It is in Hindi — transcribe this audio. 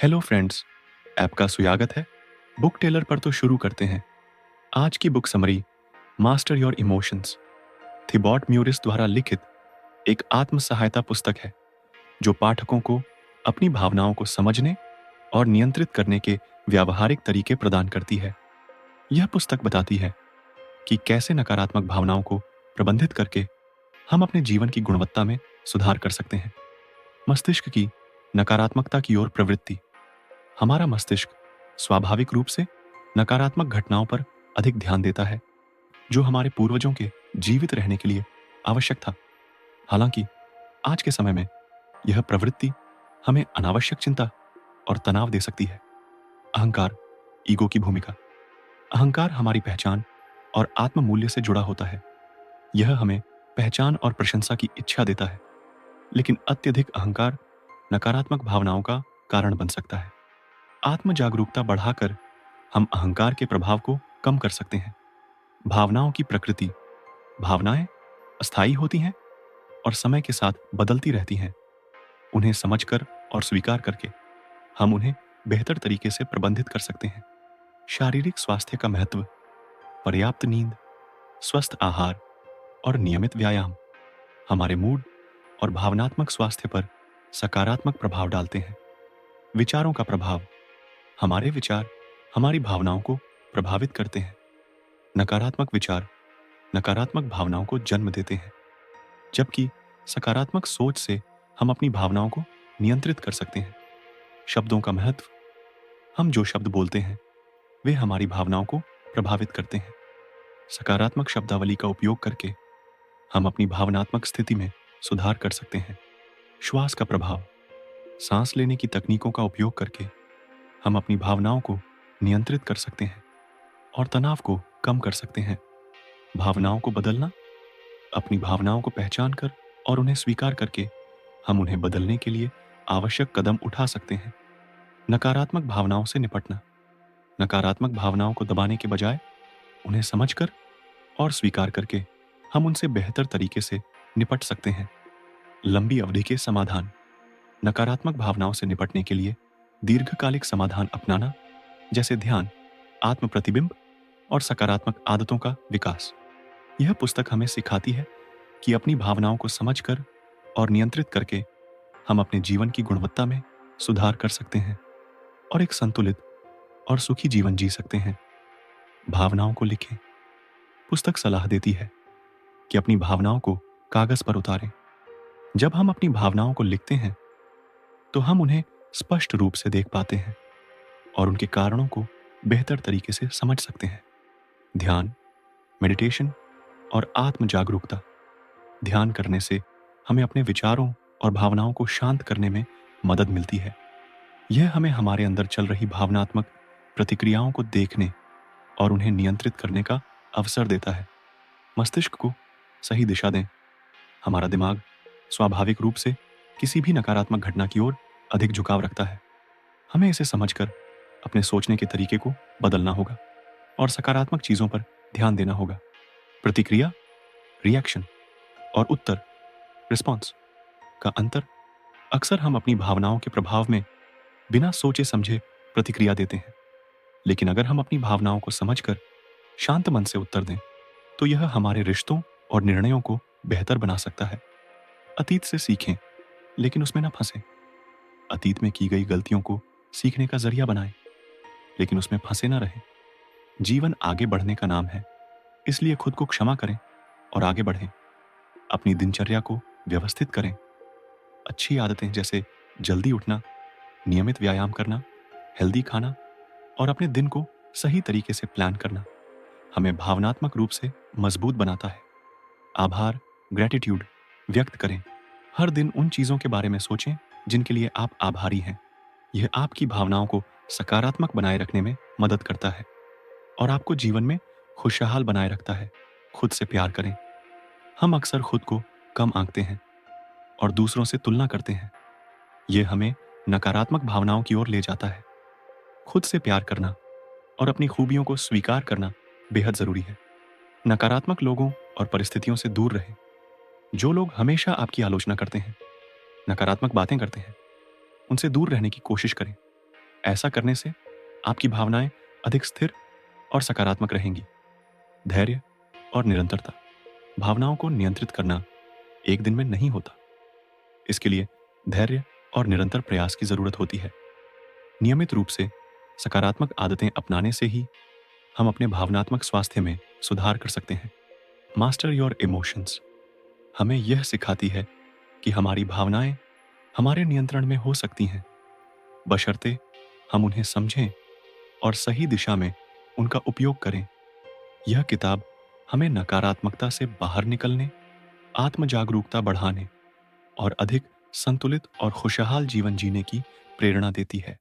हेलो फ्रेंड्स, आपका स्वागत है। बुक टेलर पर तो शुरू करते हैं। आज की book summary master your emotions Thibaut Meurisse द्वारा लिखित एक आत्म सहायता पुस्तक है जो पाठकों को अपनी भावनाओं को समझने और नियंत्रित करने के व्यावहारिक तरीके प्रदान करती है। यह पुस्तक बताती है कि कैसे नकारात्मक भावनाओं को प्रबंधित करके हम अपने जीवन की गुणवत्ता में सुधार कर सकते हैं। मस्तिष्क की नकारात्मकता की ओर प्रवृत्ति। हमारा मस्तिष्क स्वाभाविक रूप से नकारात्मक घटनाओं पर अधिक ध्यान देता है, जो हमारे पूर्वजों के जीवित रहने के लिए आवश्यक था। हालांकि आज के समय में यह प्रवृत्ति हमें अनावश्यक चिंता और तनाव दे सकती है। अहंकार, ईगो की भूमिका। अहंकार हमारी पहचान और आत्म मूल्य से जुड़ा होता है। यह हमें पहचान और प्रशंसा की इच्छा देता है, लेकिन अत्यधिक अहंकार नकारात्मक भावनाओं का कारण बन सकता है। आत्म जागरूकता बढ़ाकर हम अहंकार के प्रभाव को कम कर सकते हैं। भावनाओं की प्रकृति। भावनाएं अस्थायी होती हैं और समय के साथ बदलती रहती हैं। उन्हें समझकर और स्वीकार करके हम उन्हें बेहतर तरीके से प्रबंधित कर सकते हैं। शारीरिक स्वास्थ्य का महत्व। पर्याप्त नींद, स्वस्थ आहार और नियमित व्यायाम हमारे मूड और भावनात्मक स्वास्थ्य पर सकारात्मक प्रभाव डालते हैं। विचारों का प्रभाव। हमारे विचार हमारी भावनाओं को प्रभावित करते हैं। नकारात्मक विचार नकारात्मक भावनाओं को जन्म देते हैं, जबकि सकारात्मक सोच से हम अपनी भावनाओं को नियंत्रित कर सकते हैं। शब्दों का महत्व। हम जो शब्द बोलते हैं वे हमारी भावनाओं को प्रभावित करते हैं। सकारात्मक शब्दावली का उपयोग करके हम अपनी भावनात्मक स्थिति में सुधार कर सकते हैं। श्वास का प्रभाव। सांस लेने की तकनीकों का उपयोग करके हम अपनी भावनाओं को नियंत्रित कर सकते हैं और तनाव को कम कर सकते हैं। भावनाओं को बदलना। अपनी भावनाओं को पहचान कर और उन्हें स्वीकार करके हम उन्हें बदलने के लिए आवश्यक कदम उठा सकते हैं। नकारात्मक भावनाओं से निपटना। नकारात्मक भावनाओं को दबाने के बजाय उन्हें समझकर और स्वीकार करके हम उनसे बेहतर तरीके से निपट सकते हैं। लंबी अवधि के समाधान। नकारात्मक भावनाओं से निपटने के लिए दीर्घकालिक समाधान अपनाना, जैसे ध्यान, आत्म प्रतिबिंब और सकारात्मक आदतों का विकास। यह पुस्तक हमें सिखाती है कि अपनी भावनाओं को समझकर और नियंत्रित करके हम अपने जीवन की गुणवत्ता में सुधार कर सकते हैं और एक संतुलित और सुखी जीवन जी सकते हैं। भावनाओं को लिखें। पुस्तक सलाह देती है कि अपनी भावनाओं को कागज पर उतारें। जब हम अपनी भावनाओं को लिखते हैं तो हम उन्हें स्पष्ट रूप से देख पाते हैं और उनके कारणों को बेहतर तरीके से समझ सकते हैं। ध्यान, मेडिटेशन और आत्म जागरूकता। ध्यान करने से हमें अपने विचारों और भावनाओं को शांत करने में मदद मिलती है। यह हमें हमारे अंदर चल रही भावनात्मक प्रतिक्रियाओं को देखने और उन्हें नियंत्रित करने का अवसर देता है। मस्तिष्क को सही दिशा दें। हमारा दिमाग स्वाभाविक रूप से किसी भी नकारात्मक घटना की ओर अधिक झुकाव रखता है। हमें इसे समझकर अपने सोचने के तरीके को बदलना होगा और सकारात्मक चीजों पर ध्यान देना होगा। प्रतिक्रिया, रिएक्शन और उत्तर, रिस्पॉन्स का अंतर। अक्सर हम अपनी भावनाओं के प्रभाव में बिना सोचे समझे प्रतिक्रिया देते हैं, लेकिन अगर हम अपनी भावनाओं को समझकर शांत मन से उत्तर दें तो यह हमारे रिश्तों और निर्णयों को बेहतर बना सकता है। अतीत से सीखें, लेकिन उसमें न फंसें। अतीत में की गई गलतियों को सीखने का जरिया बनाएं, लेकिन उसमें फंसे न रहें। जीवन आगे बढ़ने का नाम है, इसलिए खुद को क्षमा करें और आगे बढ़ें। अपनी दिनचर्या को व्यवस्थित करें। अच्छी आदतें जैसे जल्दी उठना, नियमित व्यायाम करना, हेल्दी खाना और अपने दिन को सही तरीके से प्लान करना हमें भावनात्मक रूप से मजबूत बनाता है। आभार, ग्रेटिट्यूड व्यक्त करें। हर दिन उन चीजों के बारे में सोचें जिनके लिए आप आभारी हैं। यह आपकी भावनाओं को सकारात्मक बनाए रखने में मदद करता है और आपको जीवन में खुशहाल बनाए रखता है। खुद से प्यार करें। हम अक्सर खुद को कम आंकते हैं और दूसरों से तुलना करते हैं। यह हमें नकारात्मक भावनाओं की ओर ले जाता है। खुद से प्यार करना और अपनी खूबियों को स्वीकार करना बेहद जरूरी है। नकारात्मक लोगों और परिस्थितियों से दूर रहें। जो लोग हमेशा आपकी आलोचना करते हैं, नकारात्मक बातें करते हैं, उनसे दूर रहने की कोशिश करें। ऐसा करने से आपकी भावनाएं अधिक स्थिर और सकारात्मक रहेंगी। धैर्य और निरंतरता। भावनाओं को नियंत्रित करना एक दिन में नहीं होता। इसके लिए धैर्य और निरंतर प्रयास की जरूरत होती है। नियमित रूप से सकारात्मक आदतें अपनाने से ही हम अपने भावनात्मक स्वास्थ्य में सुधार कर सकते हैं। मास्टर योर इमोशंस हमें यह सिखाती है कि हमारी भावनाएं हमारे नियंत्रण में हो सकती हैं, बशर्ते हम उन्हें समझें और सही दिशा में उनका उपयोग करें। यह किताब हमें नकारात्मकता से बाहर निकलने, आत्म जागरूकता बढ़ाने और अधिक संतुलित और खुशहाल जीवन जीने की प्रेरणा देती है।